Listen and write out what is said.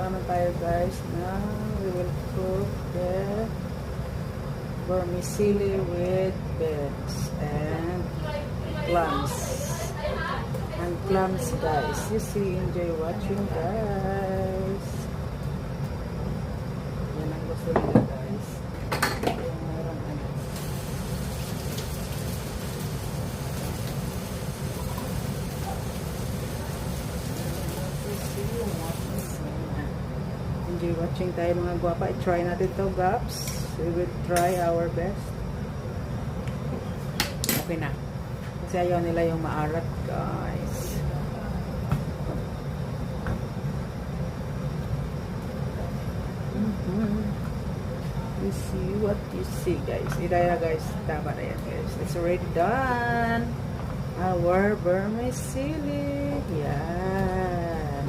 Ano tayo guys na we will cook the vermicelli with beans and clams. And clams guys. You see, enjoy watching guys. Yan ang gusto nila guys. Yung meron ano. Enjoy watching tayo mga guwapa. I-try natin to gaps. We will try our best. Okay na. Kasi ayaw nila yung maalat guys. You see what you see guys. Ira guys. Tama na yan guys. It's already done. Our vermicelli. Yeah.